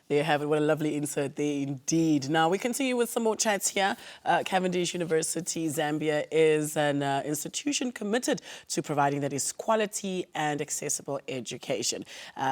There you have it. What a lovely insert there indeed. Now, we continue with some more chats here. Cavendish University Zambia is an institution committed to providing that is quality and accessible education.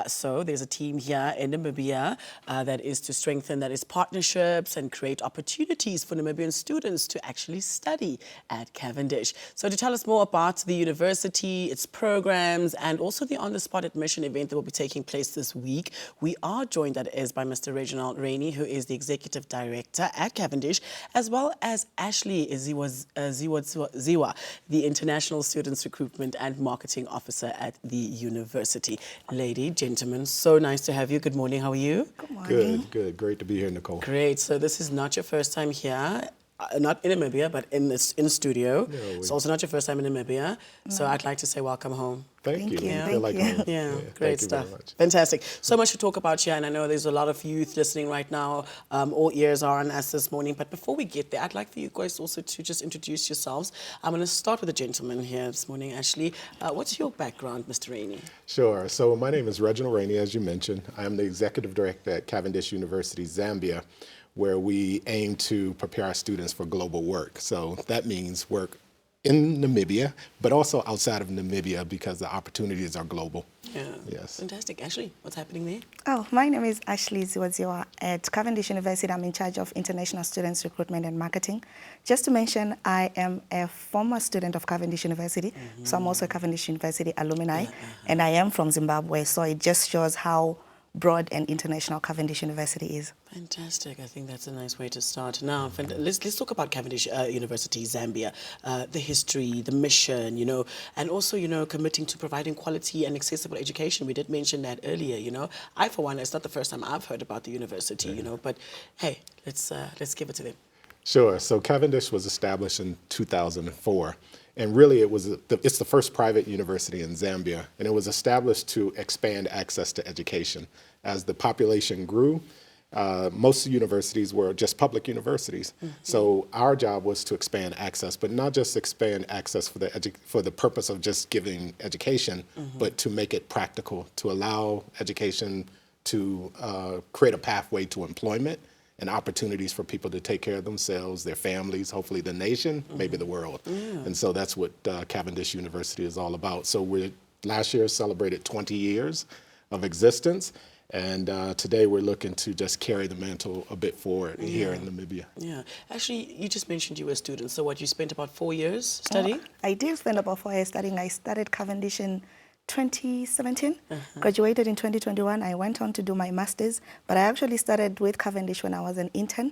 So there's a team here in Namibia that is to strengthen that is partnerships and create opportunities for Namibian students to actually study at Cavendish. So to tell us more about the university, its programs, and also the on-the-spot admission event that will be taking place this week, we are joined, that is, by Mr. Reginald Rainey, who is the Executive Director at Cavendish, as well as Ashley Ziwodziwa, the International Students Recruitment and Marketing Officer at the university. Lady, gentlemen, so nice to have you. Good morning. How are you? Good morning. Good. Great to be here, Nicole. Great. So this is not your first time here. Not in Namibia, but in the studio. No, It's also not your first time in Namibia. No. So I'd like to say welcome home. Thank you. Yeah. Feel like home. Yeah, great stuff. Fantastic. So much to talk about here, and I know there's a lot of youth listening right now. All ears are on us this morning. But before we get there, I'd like for you guys also to just introduce yourselves. I'm going to start with the gentleman here this morning, Ashley. What's your background, Mr. Rainey? Sure. So my name is Reginald Rainey, as you mentioned. I am the Executive Director at Cavendish University Zambia, where we aim to prepare our students for global work. So that means work in Namibia, but also outside of Namibia, because the opportunities are global. Yeah. Yes. Fantastic. Ashley, what's happening there? Oh, my name is Ashley Ziwodziwa. At Cavendish University, I'm in charge of international students recruitment and marketing. Just to mention, I am a former student of Cavendish University, so I'm also a Cavendish University alumni, and I am from Zimbabwe, so it just shows how broad and international Cavendish University is. Fantastic. I think that's a nice way to start. Now, let's talk about Cavendish University Zambia, the history, the mission, and also, committing to providing quality and accessible education. We did mention that earlier, I, for one, it's not the first time I've heard about the university, but hey, let's give it to them. Sure. So Cavendish was established in 2004. And really, it's the first private university in Zambia, and it was established to expand access to education. As the population grew, most universities were just public universities. So our job was to expand access, but not just expand access for the purpose of just giving education, but to make it practical, to allow education to create a pathway to employment and opportunities for people to take care of themselves, their families, hopefully the nation, maybe the world. And so that's what Cavendish University is all about. So we last year celebrated 20 years of existence, and today we're looking to just carry the mantle a bit forward here in Namibia. Yeah. Actually, you just mentioned you were a student. So what, you spent about 4 years studying? I did spend about 4 years studying. I started Cavendish in 2017, graduated in 2021. I went on to do my master's, but I actually started with Cavendish when I was an intern.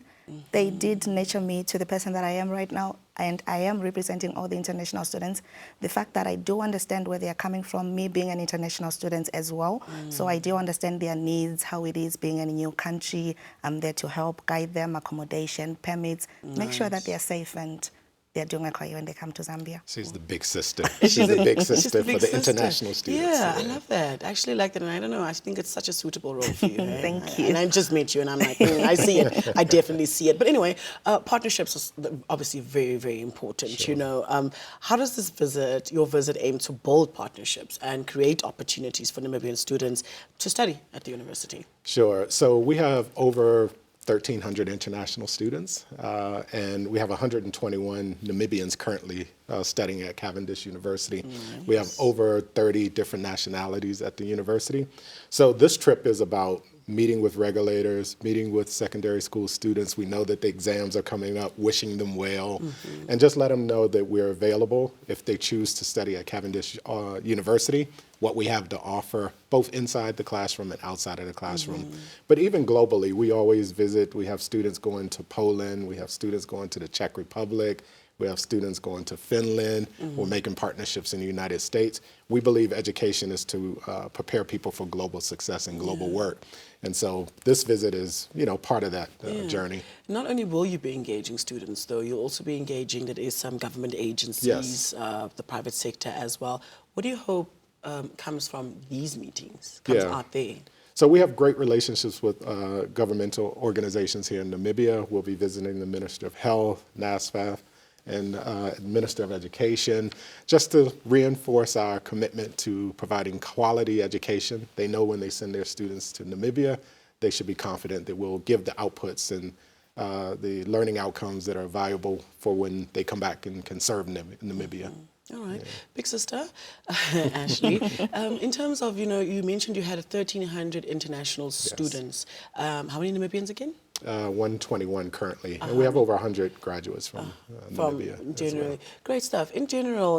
They did nurture me to the person that I am right now, and I am representing all the international students. The fact that I do understand where they are coming from, me being an international student as well, so I do understand their needs, how it is being in a new country. I'm there to help guide them, accommodation, permits, make sure that they are safe and they're doing a career when they come to Zambia. She's the big sister. She's the big sister for the international students. Yeah, I love that. I actually like that, and I don't know, I think it's such a suitable role for you. Right? Thank you. And I just met you, and I'm like, I see it. I definitely see it. But anyway, partnerships are obviously very, very important. Sure. How does your visit, aim to build partnerships and create opportunities for Namibian students to study at the university? Sure. So we have over 1,300 international students, and we have 121 Namibians currently studying at Cavendish University. Nice. We have over 30 different nationalities at the university. So this trip is about meeting with regulators, meeting with secondary school students. We know that the exams are coming up, wishing them well, and just let them know that we're available if they choose to study at Cavendish University, what we have to offer, both inside the classroom and outside of the classroom. But even globally, we always visit. We have students going to Poland, we have students going to the Czech Republic, we have students going to Finland. We're making partnerships in the United States. We believe education is to prepare people for global success and global work. And so this visit is, part of that journey. Not only will you be engaging students, though, you'll also be engaging, that is, some government agencies, the private sector as well. What do you hope comes from these meetings, comes out there? So we have great relationships with governmental organizations here in Namibia. We'll be visiting the Minister of Health, NASFAF, and Minister of Education, just to reinforce our commitment to providing quality education. They know when they send their students to Namibia they should be confident that we'll give the outputs and the learning outcomes that are valuable for when they come back and can serve Namibia. All right. Big sister, Ashley, in terms of, you mentioned you had 1,300 international students. How many Namibians again? 121 currently, and we have over 100 graduates from Namibia. Generally, well. great stuff. In general,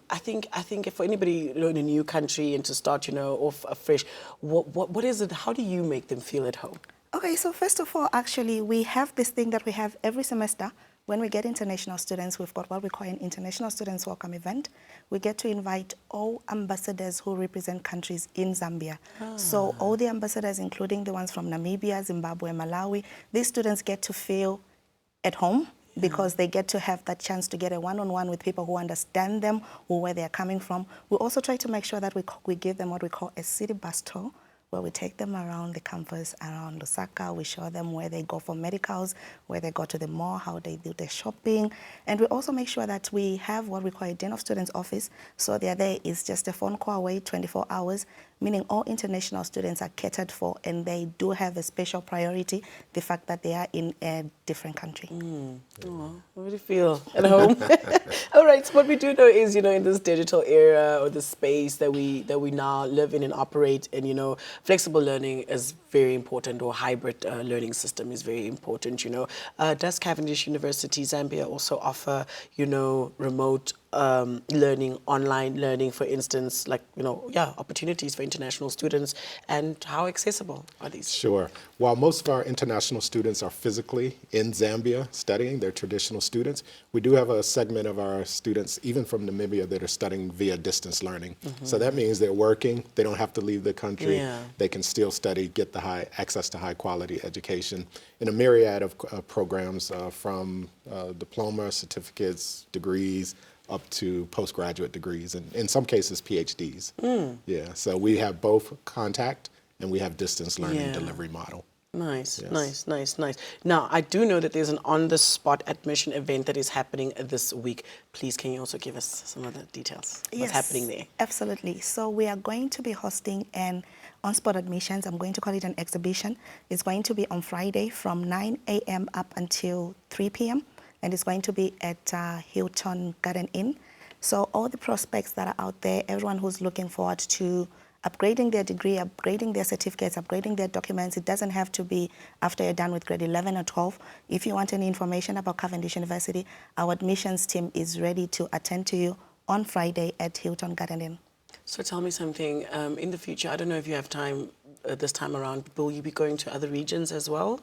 I think for anybody in a new country and to start, off afresh, what is it? How do you make them feel at home? Okay, so first of all, actually, we have this thing that we have every semester. When we get international students, we've got what we call an International Students Welcome event. We get to invite all ambassadors who represent countries in Zambia. So all the ambassadors, including the ones from Namibia, Zimbabwe, Malawi, these students get to feel at home because they get to have that chance to get a one-on-one with people who understand them, where they're coming from. We also try to make sure that we give them what we call a city bus tour, where we take them around the campus, around Lusaka. We show them where they go for medicals, where they go to the mall, how they do their shopping. And we also make sure that we have what we call a Dean of Students office. So they're there is just a phone call away, 24 hours, meaning all international students are catered for, and they do have a special priority, the fact that they are in a different country. Oh, how do you feel at home? All right, so what we do know is, in this digital era or the space that we now live in and operate in, flexible learning is very important, or hybrid learning system is very important, Does Cavendish University Zambia also offer, remote learning, online learning, for instance, like, opportunities for international students, and how accessible are these? Sure. While most of our international students are physically in Zambia studying, they're traditional students, we do have a segment of our students, even from Namibia, that are studying via distance learning. So that means they're working, they don't have to leave the country, they can still study, get the access to high quality education in a myriad of programs from diploma, certificates, degrees, up to postgraduate degrees, and in some cases PhDs. Yeah, so we have both contact and we have distance learning delivery model. Nice, nice. Now, I do know that there's an on-the-spot admission event that is happening this week. Please, can you also give us some of the details? What's happening there? Absolutely. So we are going to be hosting an on-spot admissions. I'm going to call it an exhibition. It's going to be on Friday from 9 a.m. up until 3 p.m. and it's going to be at Hilton Garden Inn. So all the prospects that are out there, everyone who's looking forward to upgrading their degree, upgrading their certificates, upgrading their documents, it doesn't have to be after you're done with grade 11 or 12. If you want any information about Cavendish University, our admissions team is ready to attend to you on Friday at Hilton Garden Inn. So tell me something, in the future, I don't know if you have time this time around, will you be going to other regions as well?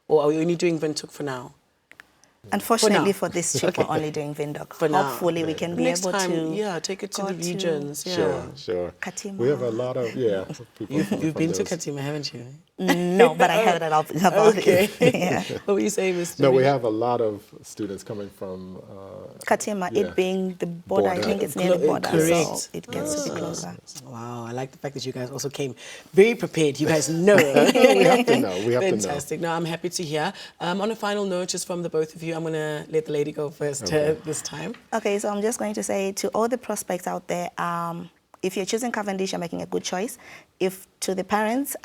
Or are you only doing Windhoek for now? Unfortunately for this trip, we're only doing Windhoek. Hopefully we can be Next able time, to take it to the regions. Sure. Katima. We have a lot of, people You've been to Katima, haven't you? No, but I heard about okay. it. What were you saying, Mr. No, we have a lot of students coming from Katima, it being the border, I think it's near the border, Correct. so it gets to be closer. Wow, I like the fact that you guys also came very prepared. You guys know. we have to know. Fantastic. No, I'm happy to hear. On a final note, just from the both of you, I'm going to let the lady go first this time. Okay, so I'm just going to say to all the prospects out there, if you're choosing Cavendish, you're making a good choice. If to the parents,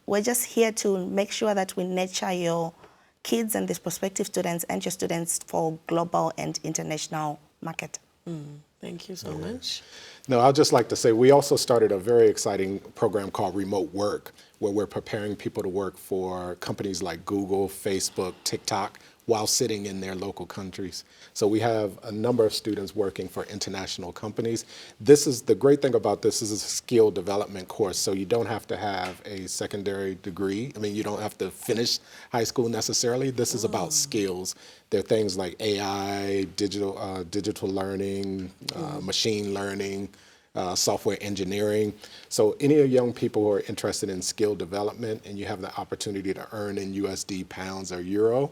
we're just here to make sure that we nurture your kids and these prospective students and your students for global and international market. Thank you so much. No, I'd just like to say we also started a very exciting program called Remote Work, where we're preparing people to work for companies like Google, Facebook, TikTok, while sitting in their local countries. So we have a number of students working for international companies. This is the great thing about this is a skill development course, so you don't have to have a secondary degree. I mean, you don't have to finish high school necessarily. This is about skills. There are things like AI, digital learning, machine learning, software engineering. So any young people who are interested in skill development and you have the opportunity to earn in USD, pounds, or euro,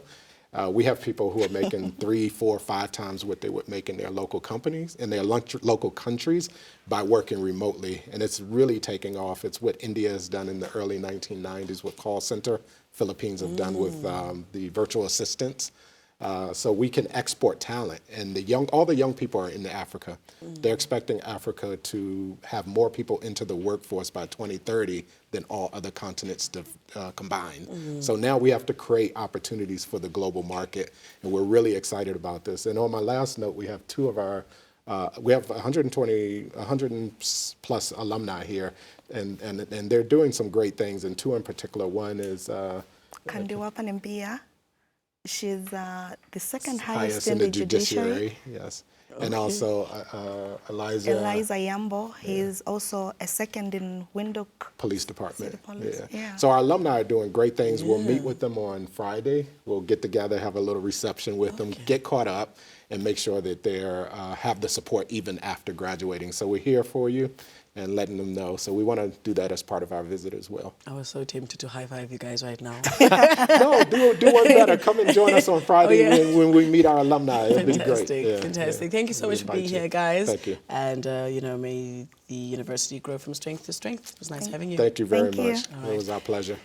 we have people who are making 3, 4, 5 times what they would make in their local companies, in their local countries, by working remotely. And it's really taking off. It's what India has done in the early 1990s with call center. Philippines have done with the virtual assistants. so we can export talent. And all the young people are in Africa. They're expecting Africa to have more people into the workforce by 2030 than all other continents combined. So now we have to create opportunities for the global market, and we're really excited about this. And on my last note, we have we have 100 plus alumni here, and they're doing some great things, and two in particular. One is Kandiwa Panempia. She's the second highest in the judiciary. Yes. Okay. And also Eliza Yambo. He's also a second in Windhoek Police Department. Yeah. So our alumni are doing great things. We'll meet with them on Friday. We'll get together, have a little reception with them, get caught up, and make sure that they have the support even after graduating. So we're here for you and letting them know. So we want to do that as part of our visit as well. I was so tempted to high-five you guys right now. No, do one better. Come and join us on Friday when we meet our alumni. It'll be great. Yeah, fantastic. Thank you so much for being here, guys. Thank you. And, may the university grow from strength to strength. It was nice having you. Thank you very much. You. It was our pleasure.